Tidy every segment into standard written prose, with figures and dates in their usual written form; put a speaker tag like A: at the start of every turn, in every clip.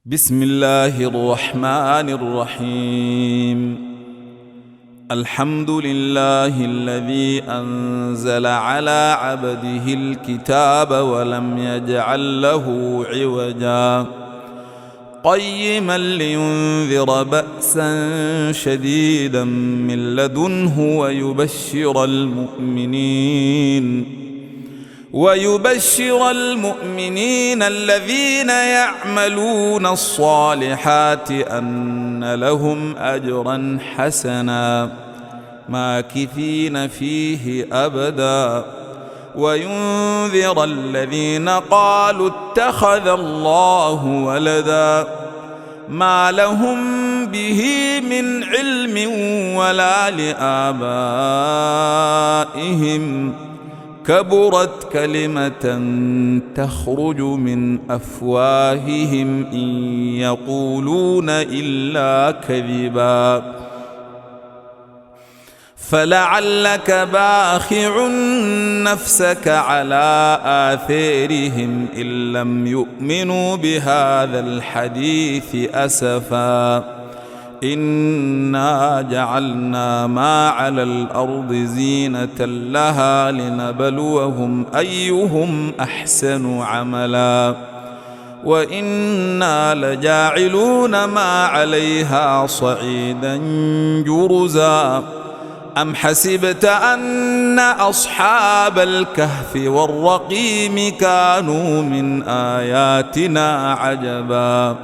A: بسم الله الرحمن الرحيم. الحمد لله الذي أنزل على عبده الكتاب ولم يجعل له عوجا قيما لينذر بأسا شديدا من لدنه ويبشر المؤمنين الذين يعملون الصالحات أن لهم أجرا حسنا ماكثين فيه أبدا وينذر الذين قالوا اتخذ الله ولدا ما لهم به من علم ولا لآبائهم كبرت كلمة تخرج من أفواههم إن يقولون إلا كذبا فلعلك باخع نفسك على آثارهم إن لم يؤمنوا بهذا الحديث أسفا إنا جعلنا ما على الأرض زينة لها لنبلوهم أيهم أحسن عملا وإنا لجاعلون ما عليها صعيدا جرزا أم حسبت أن أصحاب الكهف والرقيم كانوا من آياتنا عجبا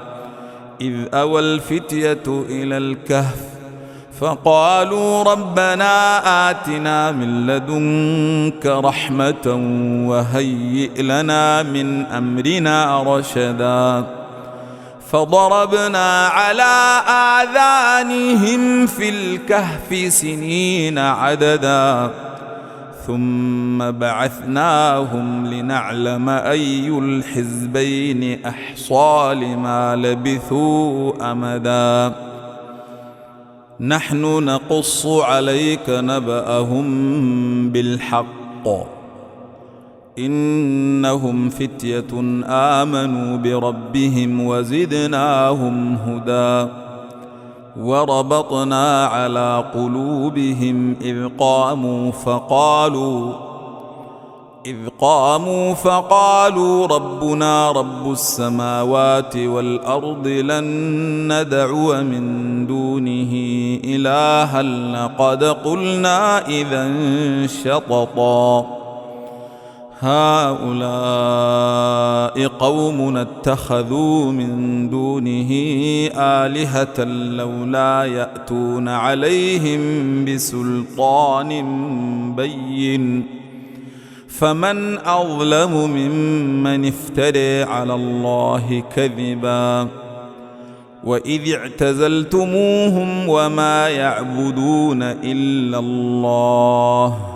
A: إذ أوى الفتية إلى الكهف فقالوا ربنا آتنا من لدنك رحمة وهيئ لنا من أمرنا رشدا فضربنا على آذانهم في الكهف سنين عددا ثم بعثناهم لنعلم أي الحزبين أحصى لما لبثوا أمدا نحن نقص عليك نبأهم بالحق إنهم فتية آمنوا بربهم وزدناهم هدى وربطنا على قلوبهم إذ قاموا فقالوا ربنا رب السماوات والأرض لن ندعو من دونه إلها لقد قلنا إذا شططا هؤلاء قومنا اتخذوا من دونه آلهة لولا يأتون عليهم بسلطان بين فمن أظلم ممن افترى على الله كذبا وإذ اعتزلتموهم وما يعبدون إلا الله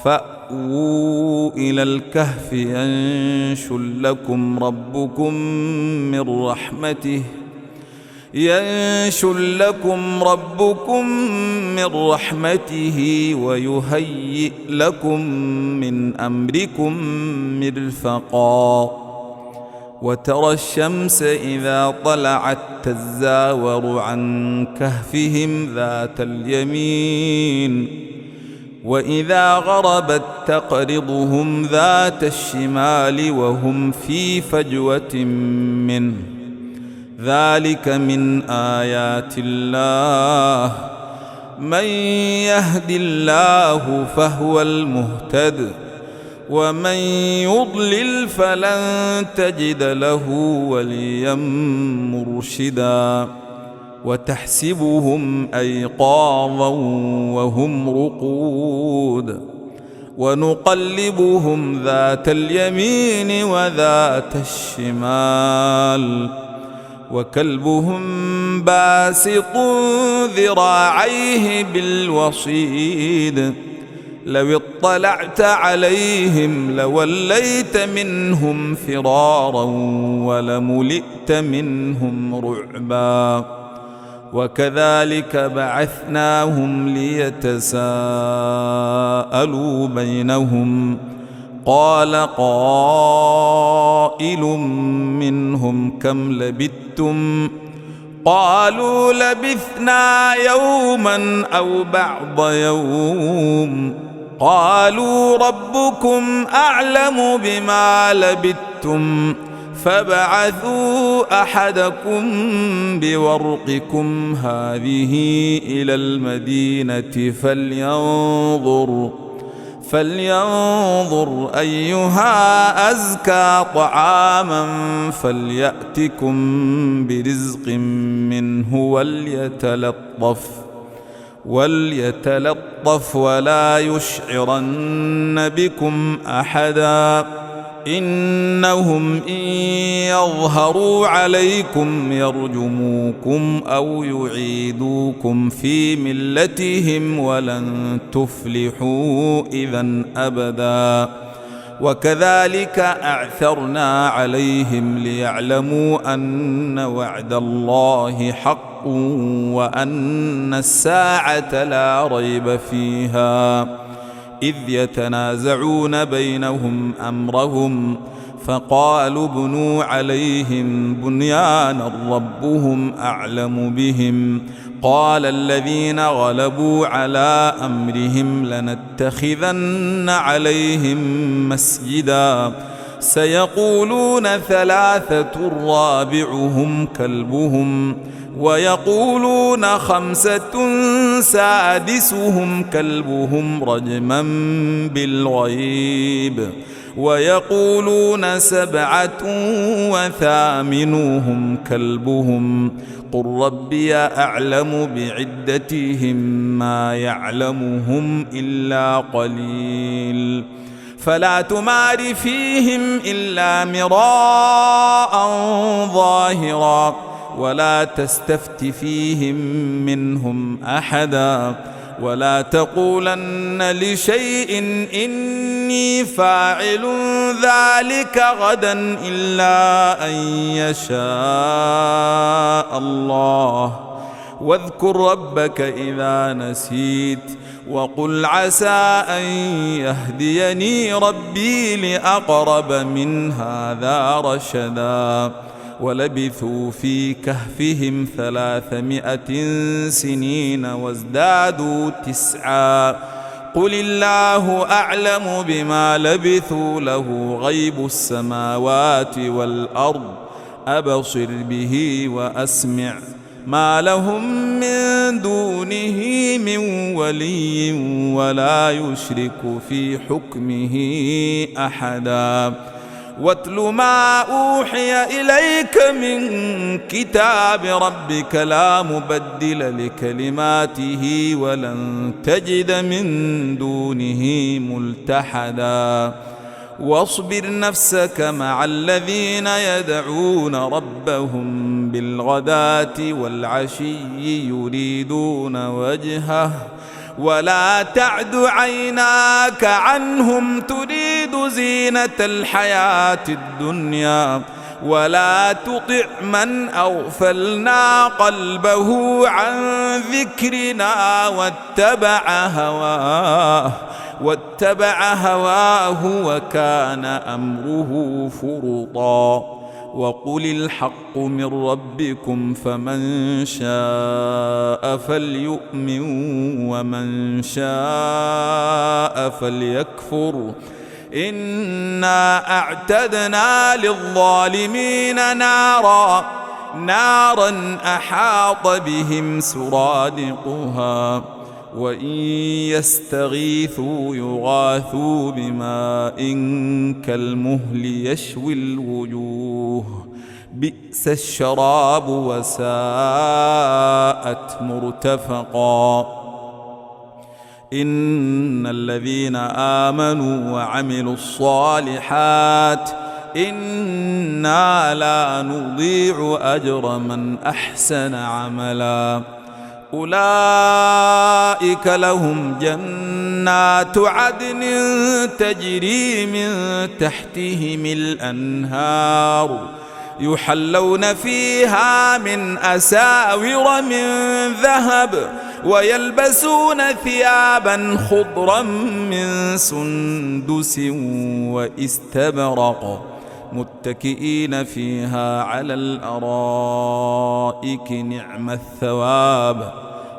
A: فأووا إلى الكهف ينشر لكم ربكم من رحمته ويهيئ لكم من أمركم مرفقا وترى الشمس إذا طلعت تزاور عن كهفهم ذات اليمين وإذا غربت تقرضهم ذات الشمال وهم في فجوة منه ذلك من آيات الله من يهد الله فهو المهتد ومن يضلل فلن تجد له وليا مرشدا وتحسبهم أيقاظا وهم رقود ونقلبهم ذات اليمين وذات الشمال وكلبهم باسط ذراعيه بالوصيد لو اطلعت عليهم لوليت منهم فرارا ولملئت منهم رعبا وكذلك بعثناهم ليتساءلوا بينهم قال قائل منهم كم لبثتم قالوا لبثنا يوما أو بعض يوم قالوا ربكم أعلم بما لبثتم فابعثوا أحدكم بورقكم هذه إلى المدينة فلينظر أيها أزكى طعاما فليأتكم برزق منه وليتلطف ولا يشعرن بكم أحدا إنهم إن يظهروا عليكم يرجموكم أو يعيدوكم في ملتهم ولن تفلحوا إذا أبدا وكذلك أعثرنا عليهم ليعلموا أن وعد الله حق وأن الساعة لا ريب فيها إذ يتنازعون بينهم أمرهم فقالوا ابنوا عليهم بنيانا ربهم أعلم بهم قال الذين غلبوا على أمرهم لنتخذن عليهم مسجدا سيقولون ثلاثة رابعهم كلبهم ويقولون خمسة سادسهم كلبهم رجما بالغيب ويقولون سبعة وثامنهم كلبهم قل ربي أعلم بعدتهم ما يعلمهم إلا قليل فلا تمار فيهم إلا مراء ظاهرا ولا تستفت فيهم منهم أحدا ولا تقولن لشيء إني فاعل ذلك غدا إلا أن يشاء الله واذكر ربك إذا نسيت وقل عسى أن يهديني ربي لأقرب من هذا رشدا ولبثوا في كهفهم 300 سنين وازدادوا 9 قل الله أعلم بما لبثوا له غيب السماوات والأرض أبصر به وأسمع ما لهم من دونه من ولي ولا يشرك في حكمه أحدا واتل ما أوحي إليك من كتاب ربك لا مبدل لكلماته ولن تجد من دونه ملتحدا واصبر نفسك مع الذين يدعون ربهم بالغداة والعشي يريدون وجهه ولا تعد عيناك عنهم تريد زينة الحياة الدنيا ولا تطع من أغفلنا قلبه عن ذكرنا واتبع هواه وكان أمره فرطا وقل الحق من ربكم فمن شاء فليؤمن ومن شاء فليكفر إنا أعتدنا للظالمين نارا أحاط بهم سرادقها وإن يستغيثوا يغاثوا بماء كالمهل يشوي الوجوه بئس الشراب وساءت مرتفقا إن الذين آمنوا وعملوا الصالحات إنا لا نضيع أجر من أحسن عملا أولئك لهم جنات عدن تجري من تحتهم الأنهار يحلون فيها من أساور من ذهب ويلبسون ثيابا خضرا من سندس واستبرق متكئين فيها على الأرائك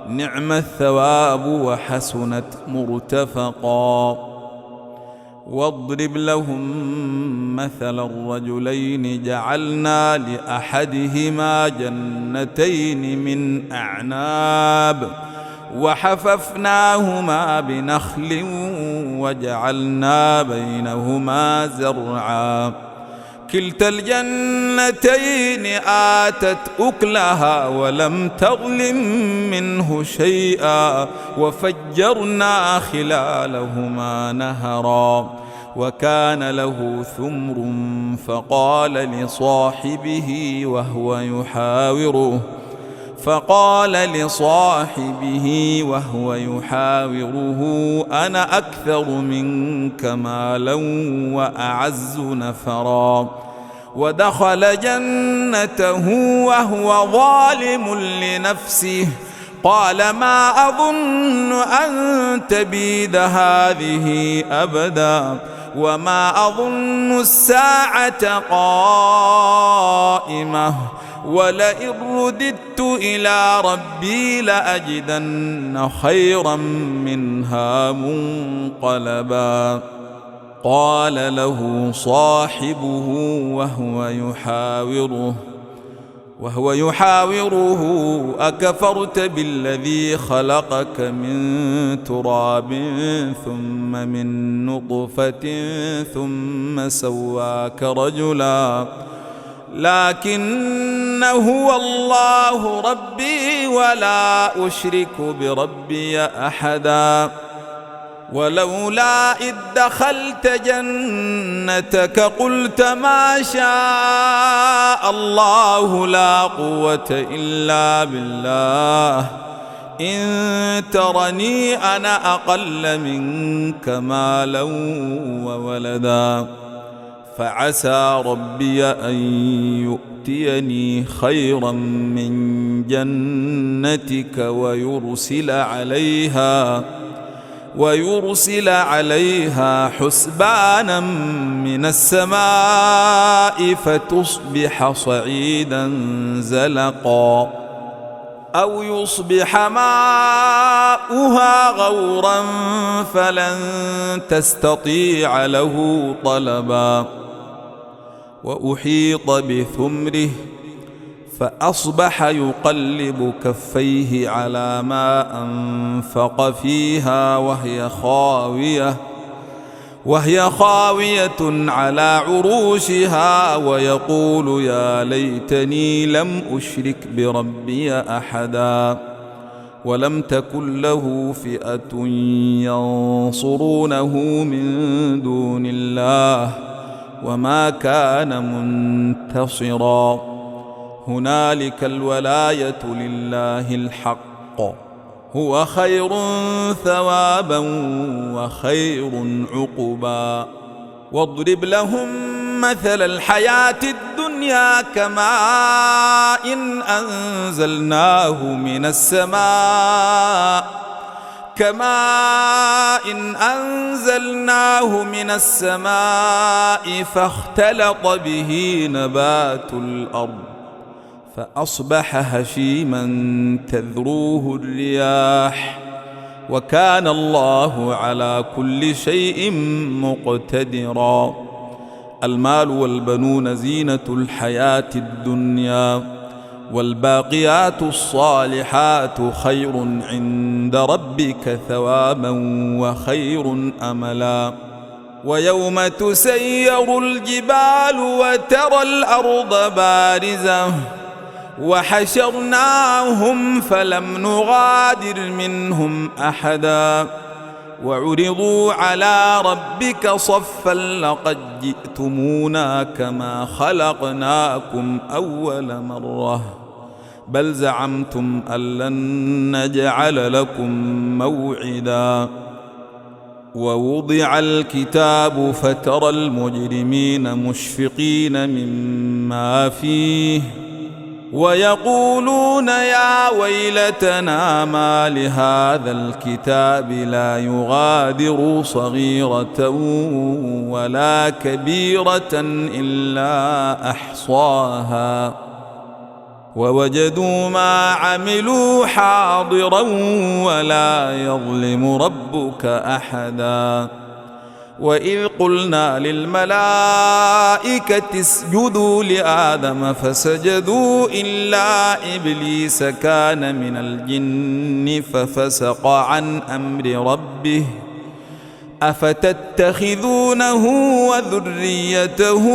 A: نعم الثواب وحسنت مرتفقا. واضرب لهم مثل الرجلين جعلنا لأحدهما جنتين من أعناب وحففناهما بنخل وجعلنا بينهما زرعا كلتا الجنتين آتت أكلها ولم تظلم منه شيئا وفجرنا خلالهما نهرا وكان له ثمر فقال لصاحبه وهو يحاوره أنا أكثر منك مالا وأعز نفرا ودخل جنته وهو ظالم لنفسه قال ما أظن أن تبيد هذه أبدا وما أظن الساعة قائمة ولئن رددت إلى ربي لأجدن خيرا منها منقلبا. قال له صاحبه وهو يحاوره أكفرت بالذي خلقك من تراب ثم من نطفة ثم سواك رجلا لكن هو الله ربي ولا أشرك بربي أحدا ولولا إذ دخلت جنتك قلت ما شاء الله لا قوة إلا بالله إن ترني أنا أقل منك مالا وولدا فعسى ربي أن يؤتيني خيرا من جنتك ويرسل عليها حسبانا من السماء فتصبح صعيدا زلقا أو يصبح ماؤها غورا فلن تستطيع له طلبا وأحيط بثمره فأصبح يقلب كفيه على ما أنفق فيها وهي خاوية على عروشها ويقول يا ليتني لم أشرك بربي أحدا ولم تكن له فئة ينصرونه من دون الله وما كان منتصرا هنالك الولاية لله الحق هو خير ثوابا وخير عقبا. واضرب لهم مثل الحياة الدنيا كماء أنزلناه من السماء فاختلط به نبات الأرض فأصبح هشيما تذروه الرياح وكان الله على كل شيء مقتدرا. المال والبنون زينة الحياة الدنيا والباقيات الصالحات خير عند ربك ثوابا وخير أملا. ويوم تسير الجبال وترى الأرض بارزة وحشرناهم فلم نغادر منهم أحدا وعرضوا على ربك صفا لقد جئتمونا كما خلقناكم أول مرة بل زعمتم أن لن نجعل لكم موعدا. ووضع الكتاب فترى المجرمين مشفقين مما فيه ويقولون يا ويلتنا ما لهذا الكتاب لا يغادر صغيرة ولا كبيرة إلا أحصاها ووجدوا ما عملوا حاضرا ولا يظلم ربك أحدا وإذ قلنا للملائكة اسجدوا لآدم فسجدوا إلا إبليس كان من الجن ففسق عن أمر ربه أفتتخذونه وذريته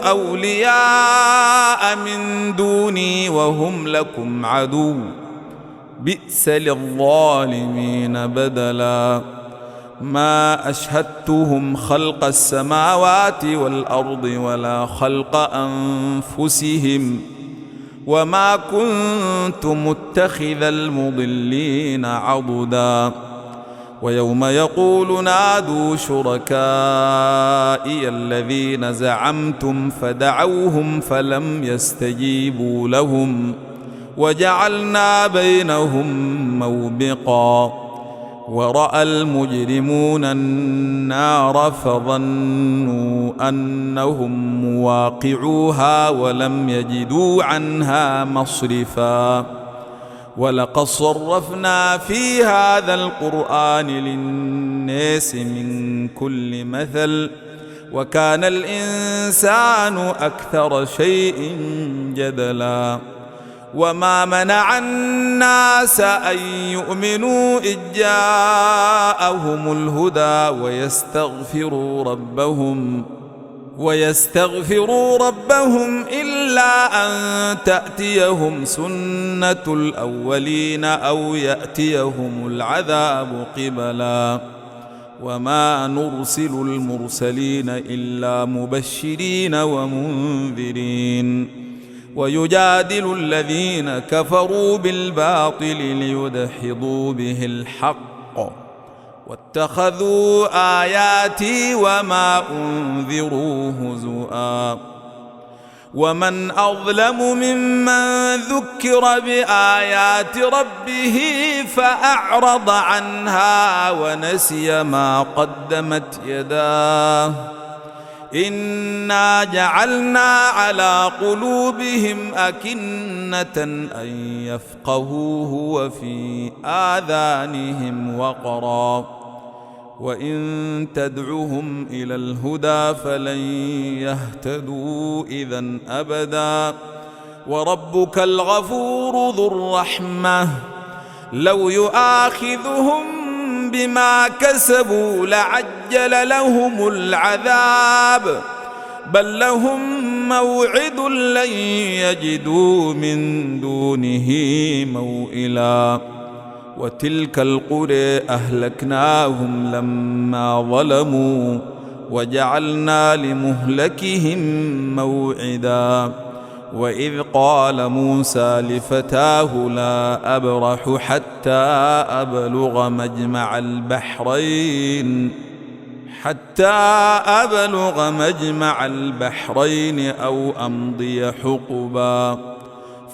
A: أولياء من دوني وهم لكم عدو بئس للظالمين بدلا ما أشهدتهم خلق السماوات والأرض ولا خلق أنفسهم وما كنت متخذ المضلين عضدا ويوم يقول نادوا شركائي الذين زعمتم فدعوهم فلم يستجيبوا لهم وجعلنا بينهم موبقا ورأى المجرمون النار فظنوا أنهم مواقعوها ولم يجدوا عنها مصرفا ولقد صرفنا في هذا القرآن للناس من كل مثل وكان الإنسان أكثر شيء جدلا وما منع الناس أن يؤمنوا إذ جاءهم الهدى ويستغفروا ربهم إلا أن تأتيهم سنة الأولين أو يأتيهم العذاب قبلا وما نرسل المرسلين إلا مبشرين ومنذرين ويجادل الذين كفروا بالباطل ليدحضوا به الحق واتخذوا آياتي وما أنذروا هزؤا ومن أظلم ممن ذكر بآيات ربه فأعرض عنها ونسي ما قدمت يداه إنا جعلنا على قلوبهم أكنة أن يفقهوه وفي آذانهم وقرا وإن تدعهم إلى الهدى فلن يهتدوا إذن أبدا وربك الغفور ذو الرحمة لو يؤاخذهم بما كسبوا لعجل لهم العذاب بل لهم موعد لن يجدوا من دونه موئلا وتلك القرى أهلكناهم لما ظلموا وجعلنا لمهلكهم موعدا وإذ قال موسى لفتاه لا أبرح حتى أبلغ مجمع البحرين أو أمضي حقبا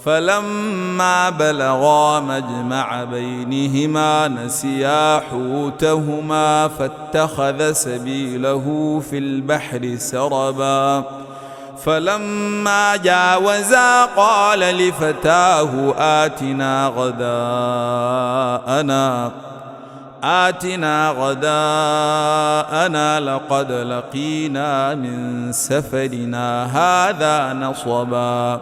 A: فلما بلغا مجمع بينهما نسيا حوتهما فاتخذ سبيله في البحر سربا فلما جاوزا قال لفتاه آتنا غداءنا لقد لقينا من سفرنا هذا نصبا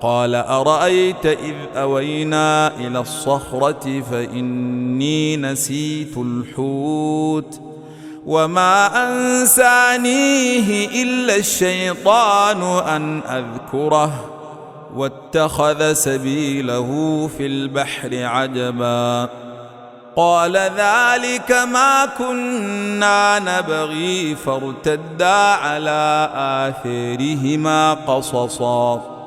A: قال أرأيت إذ أوينا إلى الصخرة فإني نسيت الحوت وما أنسانيه إلا الشيطان أن أذكره واتخذ سبيله في البحر عجبا قال ذلك ما كنا نبغي فارتدا على آثارهما قصصا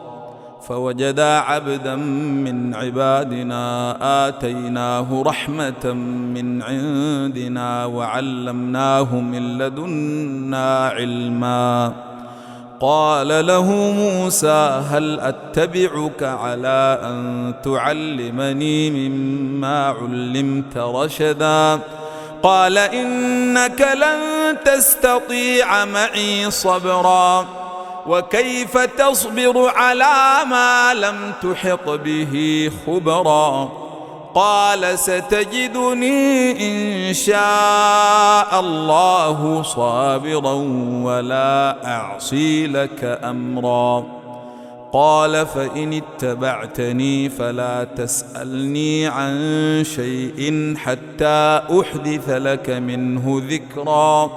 A: فوجدا عبدا من عبادنا آتيناه رحمة من عندنا وعلمناه من لدنا علما قال له موسى هل أتبعك على أن تعلمني مما علمت رشدا قال إنك لن تستطيع معي صبرا وكيف تصبر على ما لم تحط به خبرا قال ستجدني إن شاء الله صابرا ولا أعصي لك أمرا قال فإن اتبعتني فلا تسألني عن شيء حتى أحدث لك منه ذكرا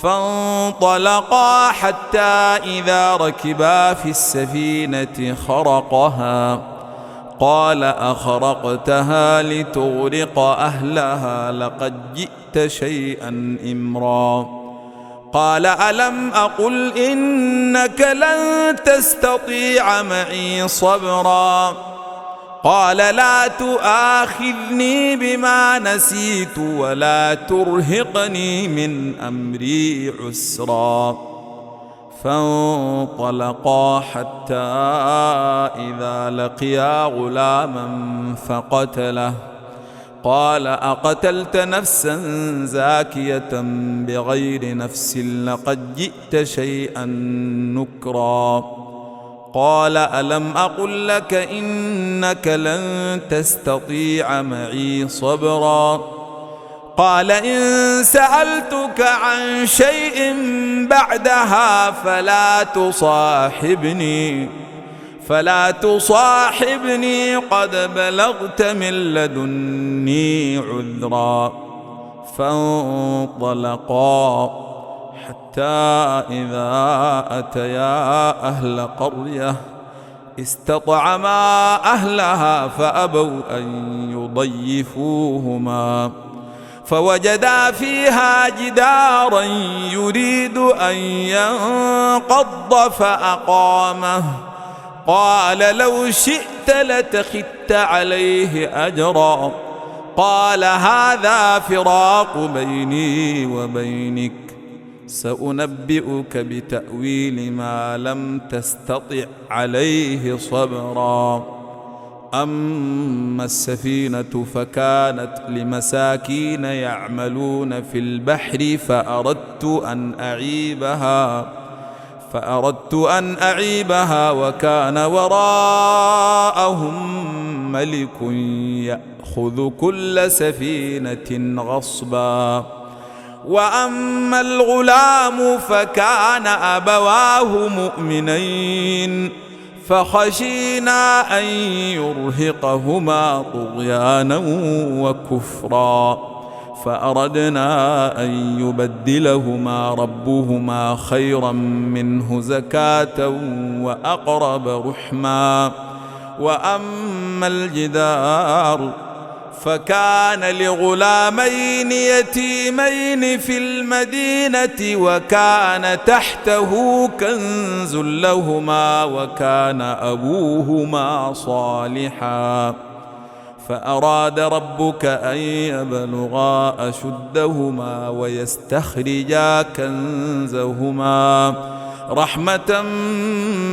A: فانطلقا حتى إذا ركبا في السفينة خرقها قال أخرقتها لتغرق أهلها لقد جئت شيئا إمرا قال ألم أقل إنك لن تستطيع معي صبرا قال لا تؤاخذني بما نسيت ولا ترهقني من أمري عسرا فانطلقا حتى إذا لقيا غلاما فقتله قال أقتلت نفسا زاكية بغير نفس لقد جئت شيئا نكرا قال ألم أقل لك إنك لن تستطيع معي صبرا قال إن سألتك عن شيء بعدها فلا تصاحبني قد بلغت من لدني عذرا فانطلقا حتى إذا أتيا أهل قرية استطعما أهلها فأبوا أن يضيفوهما فوجدا فيها جدارا يريد أن ينقض فأقامه قال لو شئت لاتخذت عليه أجرا قال هذا فراق بيني وبينك سأنبئك بتأويل ما لم تستطع عليه صبرا أما السفينة فكانت لمساكين يعملون في البحر فأردت أن أعيبها وكان وراءهم ملك يأخذ كل سفينة غصبا وأما الغلام فكان أبواه مؤمنين فخشينا أن يرهقهما طغيانا وكفرا فأردنا أن يبدلهما ربهما خيرا منه زكاة وأقرب رحما وأما الجدار فكان لغلامين يتيمين في المدينة وكان تحته كنز لهما وكان أبوهما صالحا فأراد ربك أن يبلغا أشدهما ويستخرجا كنزهما رحمة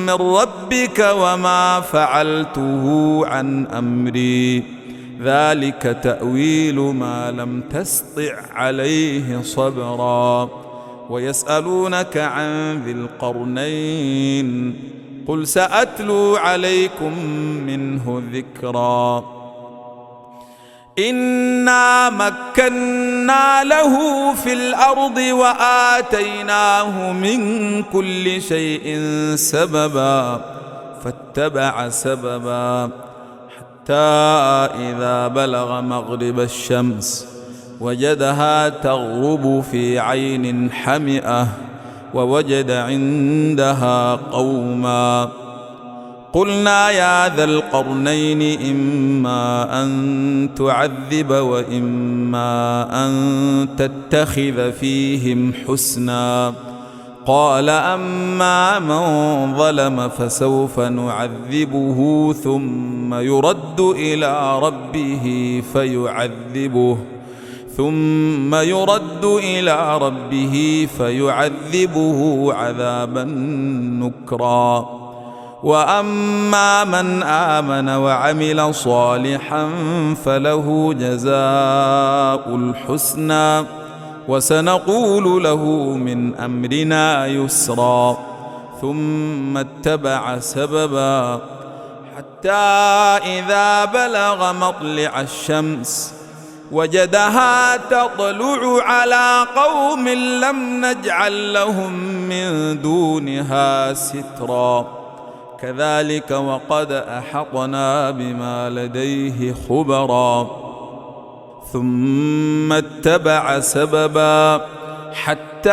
A: من ربك وما فعلته عن أمري ذلك تأويل ما لم تسطع عليه صبرا ويسألونك عن ذي القرنين قل سأتلو عليكم منه ذكرا إنا مكنا له في الأرض وآتيناه من كل شيء سببا فاتبع سببا حتى إذا بلغ مغرب الشمس وجدها تغرب في عين حمئة ووجد عندها قوما قلنا يا ذا القرنين إما أن تعذب وإما أن تتخذ فيهم حسنا قال أما من ظلم فسوف نعذبه ثم يرد إلى ربه ثم يرد إلى ربه فيعذبه عذابا نكرا. وأما من آمن وعمل صالحا فله جزاء الحسنى وسنقول له من أمرنا يسرا. ثم اتبع سببا حتى إذا بلغ مطلع الشمس وجدها تطلع على قوم لم نجعل لهم من دونها سترا. كذلك وقد أحطنا بما لديه خبرا. ثم اتبع سببا حتى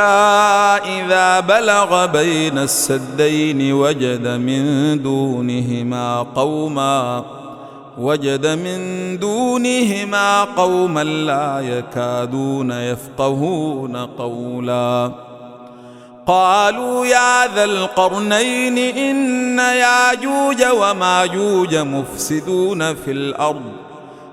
A: إذا بلغ بين السدين وجد من دونهما قوما لا يكادون يفقهون قولا. قالوا يا ذا القرنين إن ياجوج وماجوج مفسدون في الأرض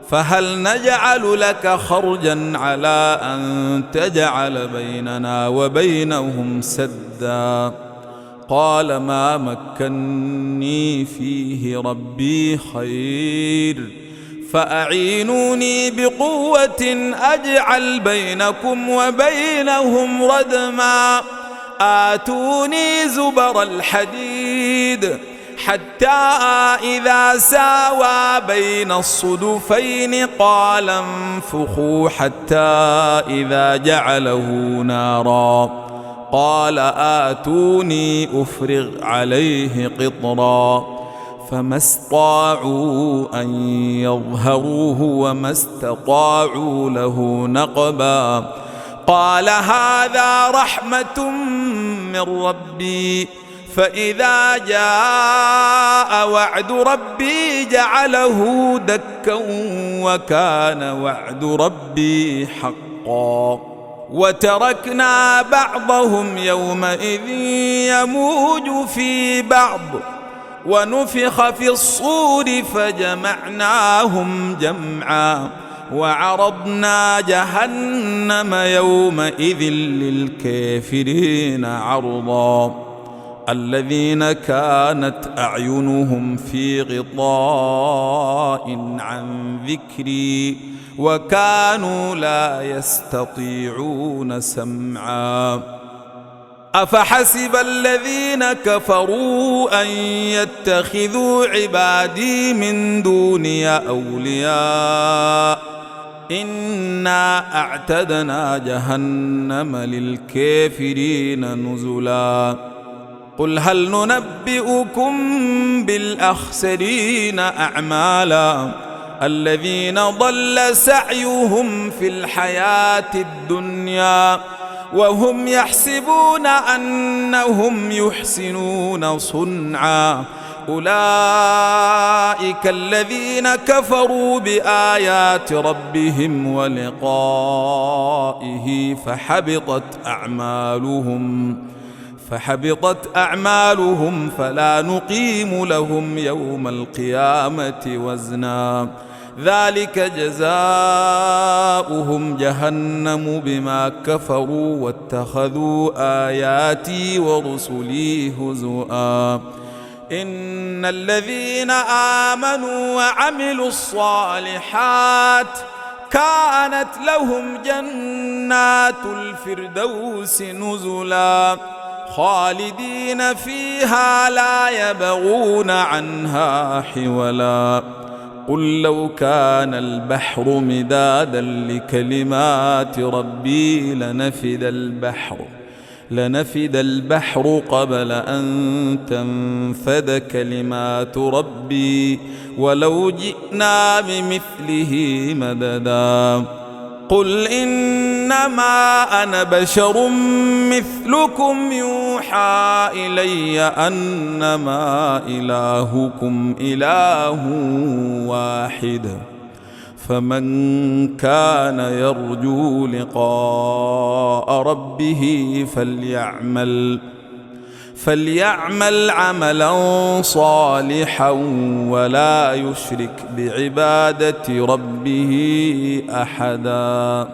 A: فهل نجعل لك خرجا على أن تجعل بيننا وبينهم سدا؟ قال ما مكني فيه ربي خير فأعينوني بقوة أجعل بينكم وبينهم ردما. آتوني زبر الحديد حتى إذا ساوى بين الصدفين قال انفخوا حتى إذا جعله نارا قال آتوني أفرغ عليه قطرا. فما استطاعوا أن يظهروه وما استطاعوا له نقبا. قال هذا رحمة من ربي فإذا جاء وعد ربي جعله دكا وكان وعد ربي حقا. وتركنا بعضهم يومئذ يموج في بعض ونفخ في الصور فجمعناهم جمعا وعرضنا جهنم يومئذ للكافرين عرضا. الذين كانت أعينهم في غطاء عن ذكري وكانوا لا يستطيعون سمعا. أفحسب الذين كفروا أن يتخذوا عبادي من دوني أولياء إنا أعتدنا جهنم للكافرين نزلا. قل هل ننبئكم بالأخسرين أعمالا الذين ضل سعيهم في الحياة الدنيا وهم يحسبون أنهم يحسنون صنعا. أولئك الذين كفروا بآيات ربهم ولقائه فحبطت أعمالهم فلا نقيم لهم يوم القيامة وزنا. ذلك جزاؤهم جهنم بما كفروا واتخذوا آياتي ورسلي هزؤا. إن الذين آمنوا وعملوا الصالحات كانت لهم جنات الفردوس نزلا خالدين فيها لا يبغون عنها حولا. قل لو كان البحر مدادا لكلمات ربي لنفد البحر قبل أن تنفد كلمات ربي ولو جئنا بمثله مددا. قل إنما أنا بشر مثلكم يوحى إلي أنما إلهكم إله واحد فمن كان يرجو لقاء ربه فليعمل عملا صالحا ولا يشرك بعبادة ربه أحدا.